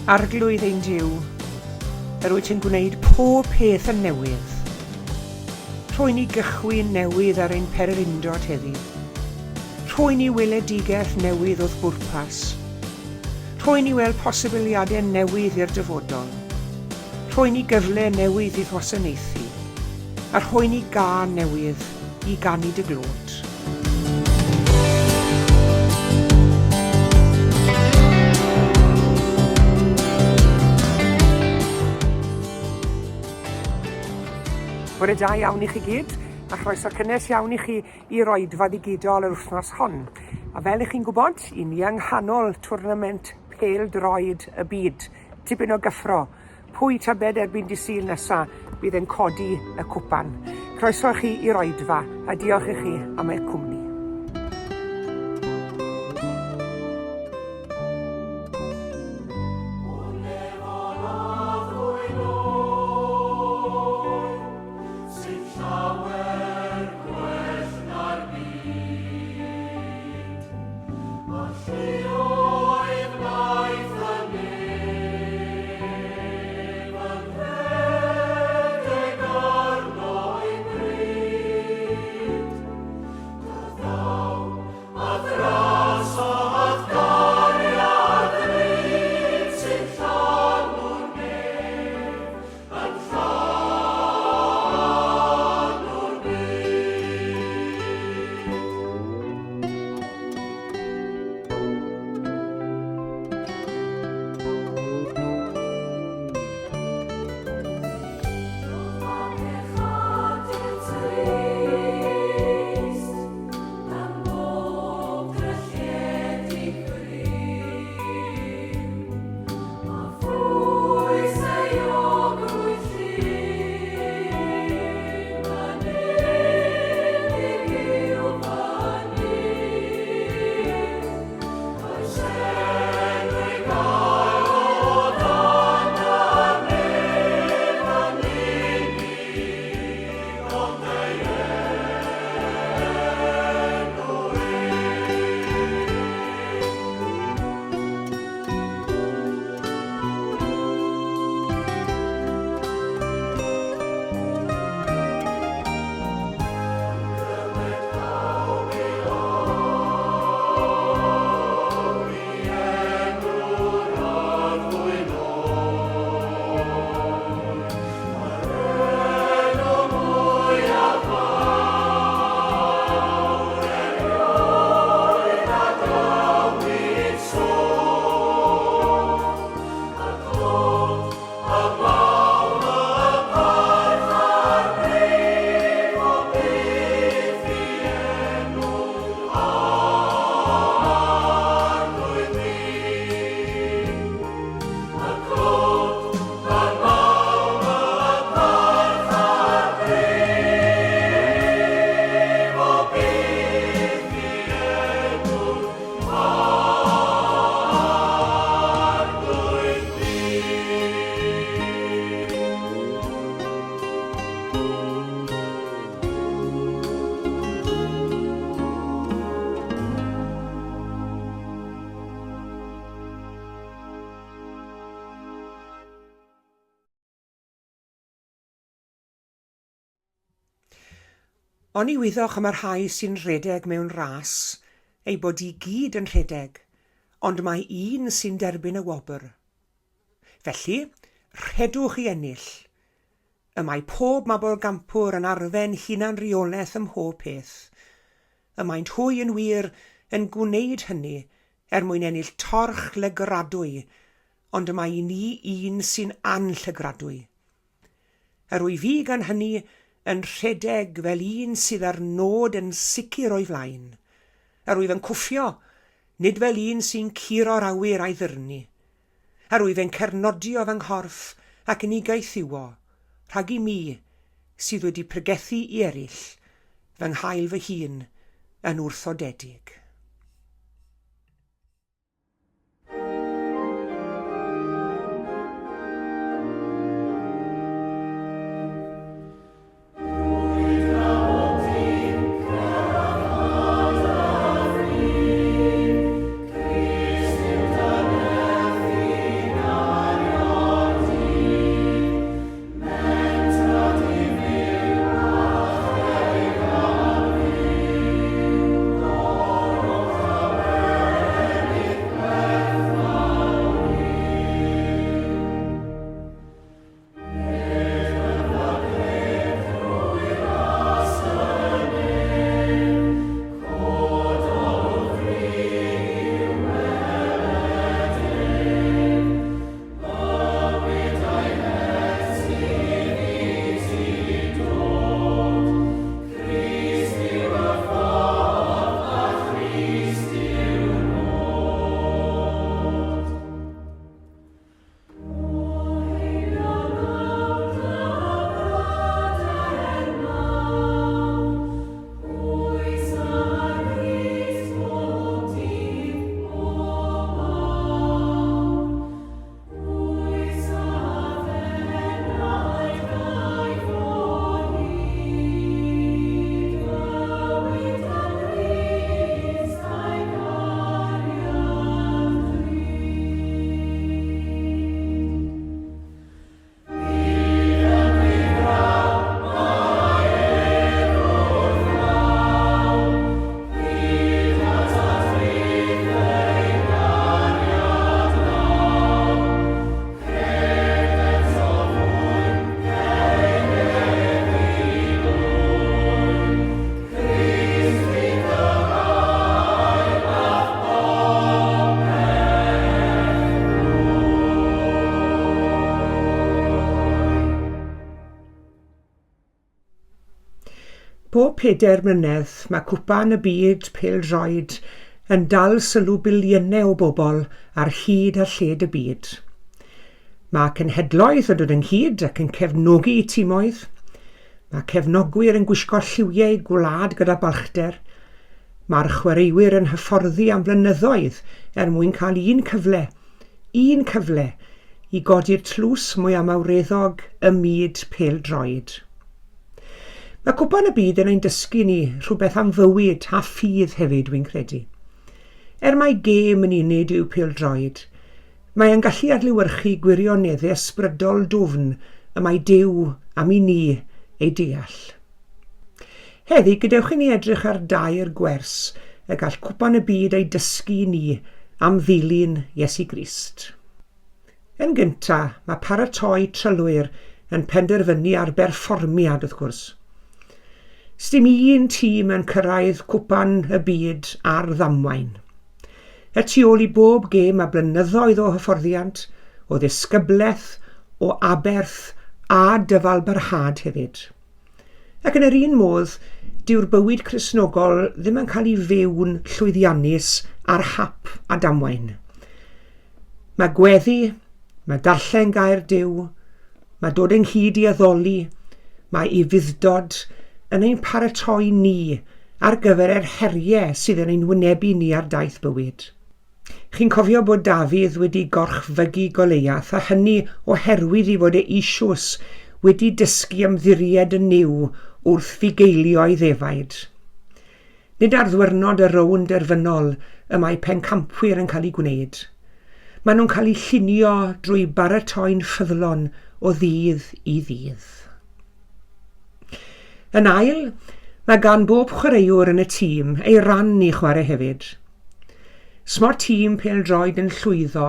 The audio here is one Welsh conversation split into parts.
Arglwydd ein Duw, yr wyt ti'n gwneud pob peth yn newydd. Rhoi ni gychwyn newydd ar ein pererindod heddi. Rhoi ni weledigaeth newydd wrth bwrpas. Rhoi ni weld posibiliadau newydd i'r dyfodol. Rhoi ni gyfle newydd i ddwasanaethu. A rhoi ni gân newydd i gannu dy glod. Bore da iawn i chi gyd, a chroeso cynnes iawn i chi i roedfa ddigidol yr wythnos hon. A fel ych chi'n gwybod, i ni yng nghanol twrnament pêl-droed y byd, tipyn o gyffro. Pwy tybed erbyn dydd Sul nesa bydd yn codi y cwpan. Croeso chi i roedfa, a diolch i chi am eich cwmni. Oni wyddwch am yr rhai sy'n rhedeg mewn ras, ei bod i gyd yn rhedeg, ond mae un sy'n derbyn y wobr. Felly, rhedwch i ennill. Y mae pob mabolgampwr yn arfen hunan reolaeth ym mhob peth. Y mae'n hwy yn wir yn gwneud hynny mwyn ennill torch lygradwy, ond mae ni un sy'n anllygradwy. Yr wyf fi gan hynny yn rhedeg fel un sydd ar nod yn sicr o'i flaen. Yr wyf yn cwffio, nid fel un sy'n curo'r awyr a'i ddyrnu. Yr wyf yn cernodio fy nghorff ac yn ei gaethiwo, rhag i mi, sydd wedi pregethu i eraill, fy nghael fy hun yn wrthodedig. Bob 4 mlynedd mae Cwpan y Byd pêl-droed yn dal sylw biliynau o bobl ar hyd a lled y byd. Mae cenhedloedd yn dod ynghyd ac yn cefnogi eu timoedd. Mae cefnogwyr yn gwisgo lliwiau gwlad gyda balchder. Mae'r chwaraewyr yn hyfforddi am flynyddoedd mwyn cael un cyfle i godi'r tlws mwy amawreddog y myd pêl-droed. Mae Cwpan y Byd yn ein dysgu ni rhywbeth am fywyd a ffydd hefyd, dwi'n credu. Mai gêm yn unig yw pêl-droed, mae e'n gallu adlewyrchu gwirioneddau ysbrydol dwfn y mae Duw am i ni ei deall. Heddi, gadewch i ni edrych ar 2 gwers y gall Cwpan y Byd ei dysgu ni am ddilyn Iesu Grist. Yn gyntaf, mae paratoi trylwyr yn penderfynu ar berfformiad wrth gwrs. Sdim un tîm yn cyrraedd Cwpan y Byd ar ddamwain. Y tu ôl i bob gêm a blynyddoedd o hyfforddiant, o ddisgyblaeth, o aberth a dyfalbarhad hefyd. Ac yn yr un modd, dyw'r bywyd Cristnogol ddim yn cael ei fyw'n llwyddiannus ar hap a damwain. Mae gweddi, mae darllen gair Duw, mae dod ynghyd i addoli, mae i fuddod yn ein paratoi ni ar gyfer yr heriau sydd yn ein wynebu ni ar daith bywyd. Chi'n cofio bod Dafydd wedi gorchfygu Goleuath, a hynny oherwydd i fod eisoes wedi dysgu ymddiried yn niw wrth fugeilio ei ddefaid. Nid ar ddiwrnod y rownd derfynol y mae pencampwyr yn cael ei gwneud. Maen nhw'n cael eu llunio drwy baratoi'n ffyddlon o ddydd i ddydd. Yn ail, mae gan bob chwaraewr yn y tîm ei ran i chwarae hefyd. Smo'r tîm pêl-droed yn llwyddo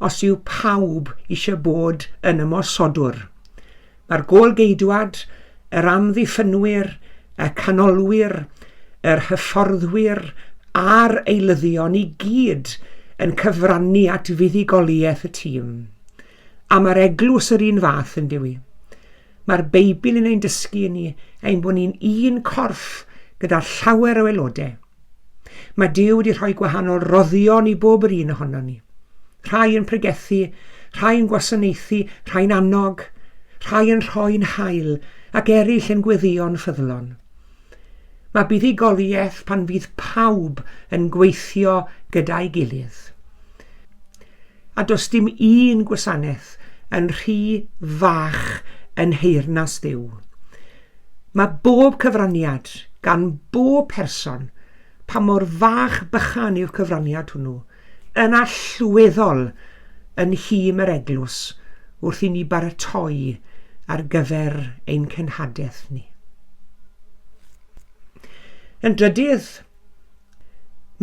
os yw pawb eisiau bod yn ymosodwr. Mae'r gôl-geidwad, yr amddiffynwyr, y canolwyr, yr hyfforddwyr a'r eilyddion i gyd yn cyfrannu at fuddugoliaeth y tîm. A mae'r eglwys yr un fath yn diwy. Mae'r Beibl yn ein dysgu ni ein bod ni'n un corff gyda llawer o aelodau. Mae Duw wedi rhoi gwahanol roddion i bob yr un ohono ni. Rhai yn pregethu, rhai yn gwasanaethu, rhai'n annog, rhai yn rhoi'n hael ac eraill yn gweddïo'n ffyddlon. Mae buddugoliaeth pan fydd pawb yn gweithio gyda'i gilydd. A does dim un gwasanaeth yn rhy fach yn heyrnas Dduw. Mae bob cyfraniad gan bob person, pa mor fach bychan yw'r cyfraniad hwnnw, yn allweddol yn hym yr eglwys wrth i ni baratoi ar gyfer ein cenhadaeth ni. Yn drydydd,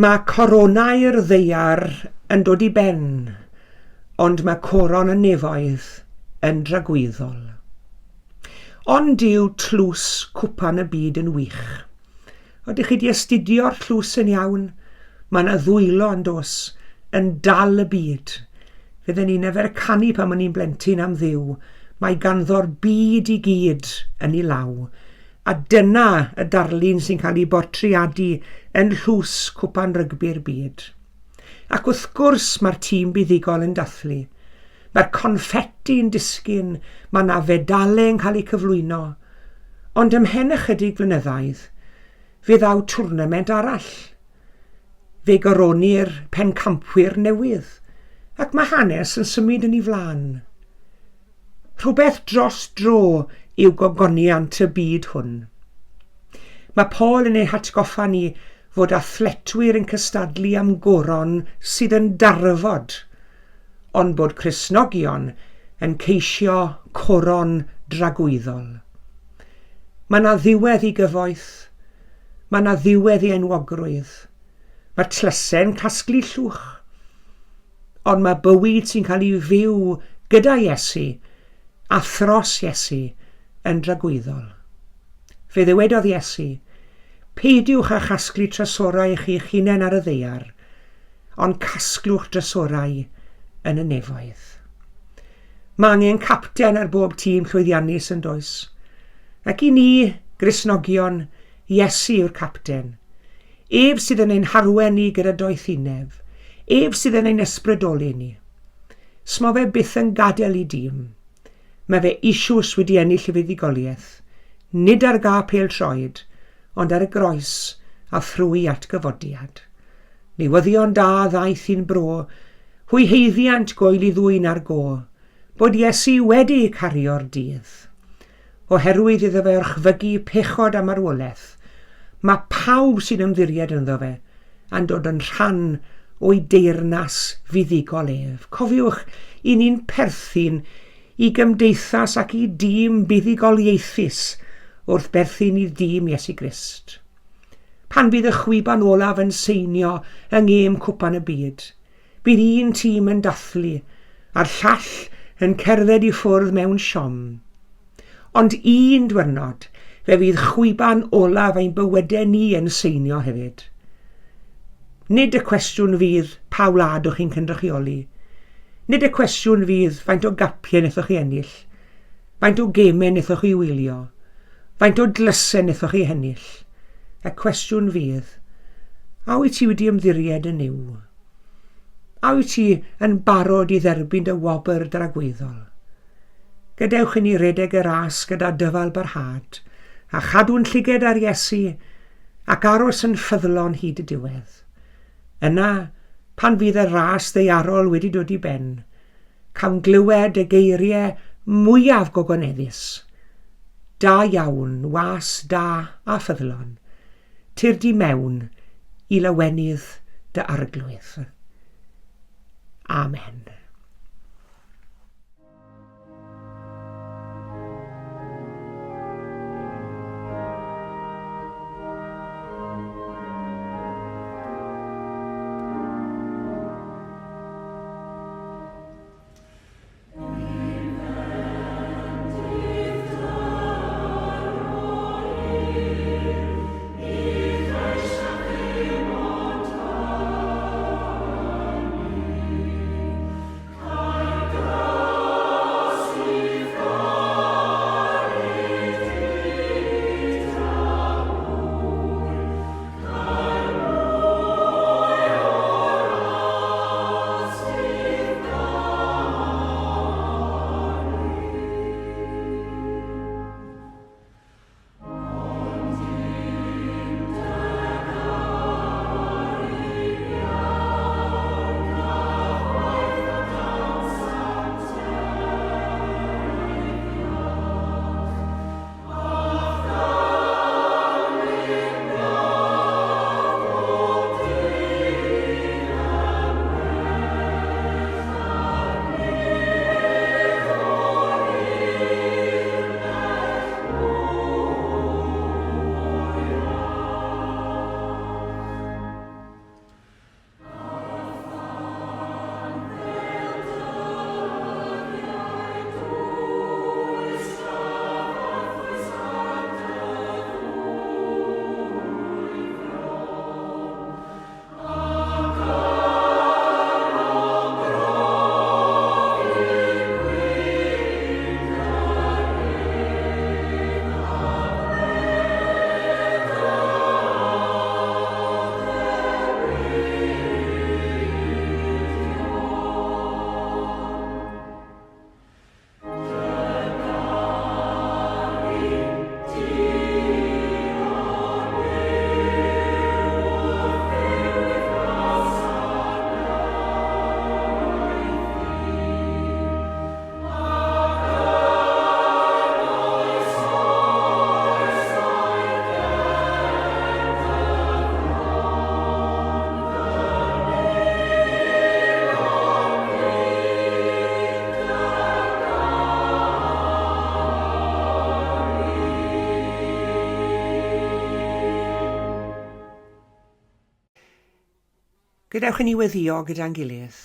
mae coronau'r ddaear yn dod i ben, ond mae coron y nefoedd yn dragwyddol. Ond yw tlws Cwpan y Byd yn wych. Ydych chi wedi astudio'r tlws yn iawn? Mae yna ddwylo yn dos, yn dal y byd. Fydden ni'n efer canu pan o'n i'n blentyn am Dduw. Mae ganddo'r byd i gyd yn ei law. A dyna y darlun sy'n cael ei bortreadu yn tlws Cwpan Rygbi'r Byd. Ac wrth gwrs mae'r tîm buddigol yn dathlu. Mae'r confetti yn disgyn, mae yna fedalau yn cael eu cyflwyno. Ond ymhen ychydig flynyddoedd, fe ddaw twrnament arall. Fe goronir pencampwyr newydd, ac mae hanes yn symud yn ei flaen. Rhywbeth dros dro yw gogoniant y byd hwn. Mae Paul yn ei hatgoffa ni fod athletwyr yn cystadlu am goron sydd yn darfod, ond bod Cristnogion yn ceisio coron dragwyddol. Mae yna ddiwedd i gyfoeth, mae yna ddiwedd i enwogrwydd, mae tlysau'n casglu llwch, ond mae bywyd sy'n cael ei fyw gyda Iesu a thros Iesu yn dragwyddol. Fe ddywedodd Iesu, peidiwch â chasglu trysorau eich hunain ar y ddaear, ond casglwch trysorau yn y nefoedd. Mae angen capten ar bob tîm llwyddiannus yn does, ac i ni, Gristnogion, Iesu yw'r capten. Ef sydd yn ein harwen ni gyda doethineb. Ef sydd yn ein ysbrydoli ni. Sma fe byth yn gadael i dîm. Mae fe isiws wedi ennill y fuddugoliaeth. Nid ar ga pêl troed, ond ar y groes a thrwy at gyfodiad. Newyddion da ddaeth i'n bro, hwy heiddiant goel i ddwyn ar go, bod Iesu wedi cario'r dydd. Oherwydd iddo fe orchfygu pechod a marwolaeth, mae pawb sy'n ymddiried ynddo fe yn dod yn rhan o'i deyrnas fuddugol ef. Cofiwch, i ni'n perthyn i gymdeithas ac i dîm buddugoliaethus wrth berthyn i dîm Iesu Grist. Pan bydd y chwiban olaf yn seinio yng ngêm Cwpan y Byd, bydd un tîm yn dathlu a'r llall yn cerdded i ffwrdd mewn siom. Ond un diwrnod, fe fydd chwiban olaf ein bywydau ni yn seinio hefyd. Nid y cwestiwn fydd pa wladwch chi'n cynrychioli. Nid y cwestiwn fydd faint o gapiau nethoch chi ennill, faint o gemau nethoch chi wylio, faint o dlysau nethoch chi hennill. Y cwestiwn fydd, a wyt ti wedi ymddiried yn yw? A wyt ti yn barod i dderbyn dy wobr dragweddol? Gadewch i ni redeg y ras gyda dyfal barhad, a chadw'n llyged ar Iesu, ac aros yn ffyddlon hyd y diwedd. Yna, pan fydd y ras ddeiarol wedi dod i ben, cawn glywed y geiriau mwyaf gogoneddus. Da iawn, was da a ffyddlon, tir di mewn i lawenydd dy arglwydd. Amen. Gadewch i ni weddio gyda'n gilydd.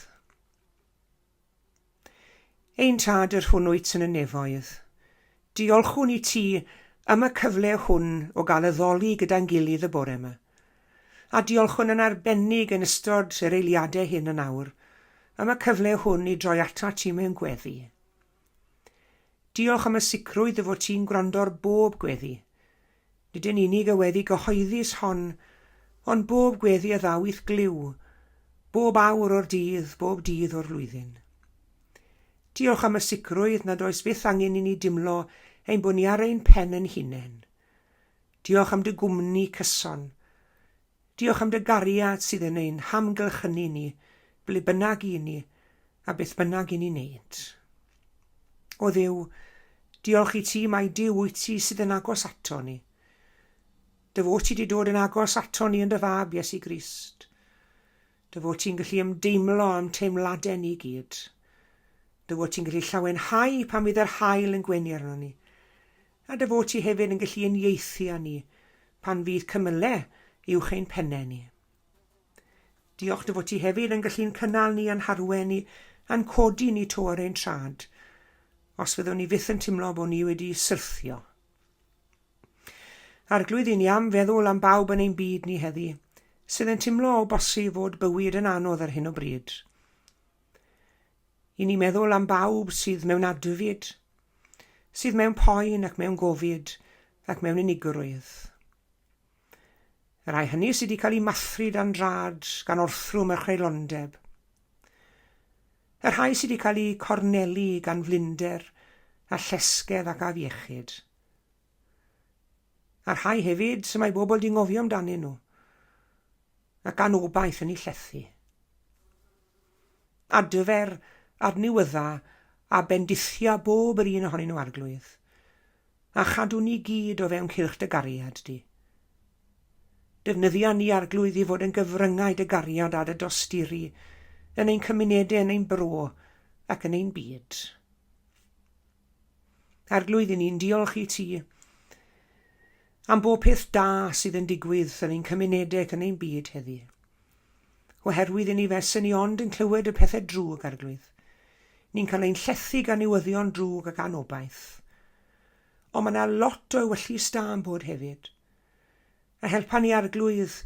Ein tad yr hwnnwyt yn y nefoedd, diolchwn i ti am y cyfle hwn o gael addoli gyda'n gilydd y bore yma, a diolchwn yn arbennig yn ystod yr eiliadau hyn yn awr, am y cyfle hwn i droi ata ti mewn gweddi. Diolch am y sicrwydd y fod ti'n gwrando'r bob gweddi. Nid yn unig y weddi gyhoeddus hon, ond bob gweddi y ddawith gliw, bob awr o'r dydd, bob dydd o'r flwyddyn. Diolch am y sicrwydd nad oes byth angen i ni dimlo ein bod ni ar ein pen yn hunain. Diolch am dy gwmni cyson. Diolch am dy gariad sydd yn ein hamgylchynu ni, ble bynnag i ni, a beth bynnag i ni wneud. O Dduw, diolch i ti mai Duw wyt ti sydd yn agos ato ni. Dy fod ti wedi dod yn agos ato ni yn dy fab Iesu Grist. Dy fod ti'n gallu ymdeimlo am teimladau ni gyd. Dy fod ti'n gallu llawenhau pan fydd yr haul yn gwenu arno ni. A dy fod ti hefyd yn gallu uniaethu â ni pan fydd cymylau uwch ein pennau ni. Diolch dy fod ti hefyd yn gallu'n cynnal ni a'n harwen ni a'n codi ni to ar ein trad, os fyddwn ni fyth yn teimlo bod ni wedi syrthio. Arglwydd i ni am feddwl am bawb yn ein byd ni heddi, sydd yn teimlo o bosib fod bywyd yn anodd ar hyn o bryd. I ni meddwl am bawb sydd mewn adfyd, sydd mewn poen ac mewn gofid ac mewn unigrwydd. Y rai hynny sydd wedi cael ei mathru dan drad gan orthrwm a chreulondeb. Y rhai sydd wedi cael ei cornelu gan flinder a llesgedd ac afiechyd. A rhai hefyd sy'n mae bobl di ngofio amdanyn nhw ac anobaith yn ei llethu. Adfer, adnewydda a bendithia bob yr un ohonyn nhw arglwydd, a chadw ni gyd o fewn cylch dy gariad di. Defnyddia ni arglwydd i fod yn gyfryngau dy gariad a dy dosturi yn ein cymunedau, yn ein bro ac yn ein byd. Arglwydd i ni'n diolch i ti am bob peth da sydd yn digwydd yn ein cymunedau ac yn ein byd heddi. Oherwydd i ni fesyn ni ond yn clywed y pethau drwg arglwydd. Ni'n cael ein llethu gan newyddion drwg ac anobaith. Ond mae yna lot o ewyllus da yn bod hefyd. A helpa ni arglwydd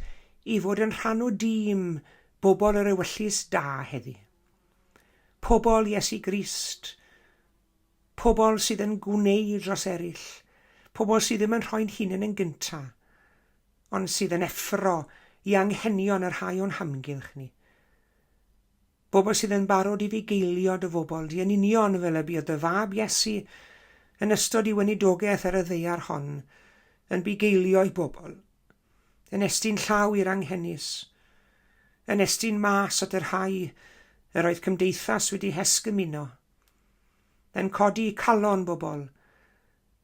i fod yn rhan o dîm bobl yr ewyllus da heddi. Pobl Iesu Grist, pobl sydd yn gwneud dros eraill, pobl sydd ddim yn rhoi'n hunain yn gynta, ond sydd yn effro i anghenion yr rhai o'n hamgylch ni. Bobl sydd yn barod i fugeilio dy fobl, di yn union fel y bydd dy fab Iesu yn ystod i weinidogaeth ar y ddaear hon, yn bugeilio i bobl, yn estyn llaw i'r anghennus, yn estyn mas at yr rhai yr oedd cymdeithas wedi hesgymuno, yn codi calon bobl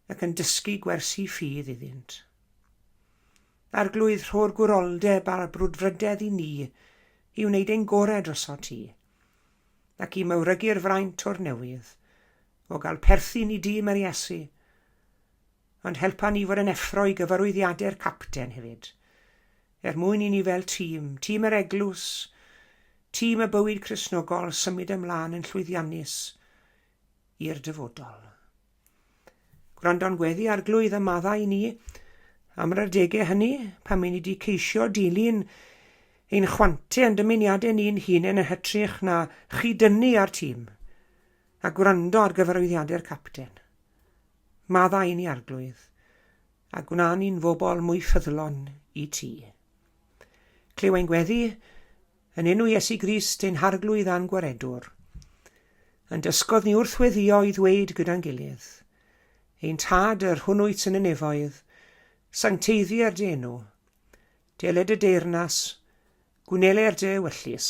ac yn dysgu gwersi ffydd iddynt. Arglwydd rho'r gwroldeb a'r brwdfrydedd i ni i wneud ein gorau droso ti, ac i mawrygu'r fraint o'r newydd, o gael perthyn i dîm yr Iesu, ond helpa ni fod yn effro i gyfarwyddiadau'r capten hefyd, mwyn i ni fel tîm yr eglwys, tîm y bywyd Cristnogol symud ymlaen yn llwyddiannus i'r dyfodol. Gwrando'n gweddi arglwydd y maddau i ni am yr adegau hynny pan mynd i wedi ceisio dilyn ein chwantau yn dymuniadau ni'n hunain yn hytrach na chydynnu ar tîm a gwrando ar gyfarwyddiadau'r capten. Maddau i ni arglwydd a gwna ni'n fobl mwy ffyddlon i ti. Clyw ein gweddi yn enw Iesu Grist ein harglwydd a'n gwaredwr, yn dysgodd ni wrthweddio i ddweud gyda'n gilydd, ein tad yr hwnnwyt yn y nefoedd, sancteiddi'r dy enw, deled y deyrnas, gwneler dy ewyllus,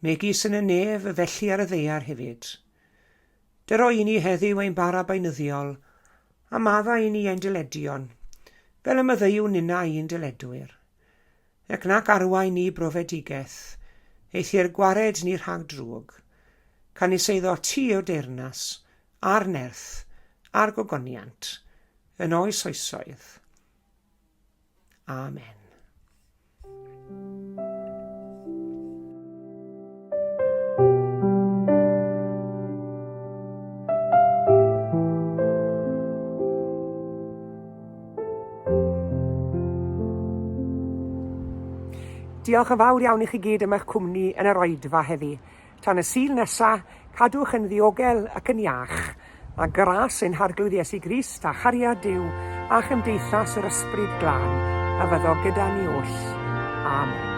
megis yn y nef y felly ar y ddeiar hefyd. Dyro i ni heddiw ein bara baenyddiol, a madda i ni ein dyledion, fel y myddeiw nina i'n dyledwyr. Ac nac arwain ni brofedigaeth, eithi'r gwared ni rhag drwg, can i seiddo ti o deyrnas, a'r nerth, a'r gogoniant, yn oes oesoedd. Amen. Diolch yn fawr iawn i chi gyd am eich cwmni yn yr oedfa heddi. Tan y sul nesaf, cadwch yn ddiogel ac yn iach, a gras ein harglwydd Iesu Grist, a chariad Duw, a chymdeithas yr ysbryd glân, a fyddo gyda ni oll. Amen.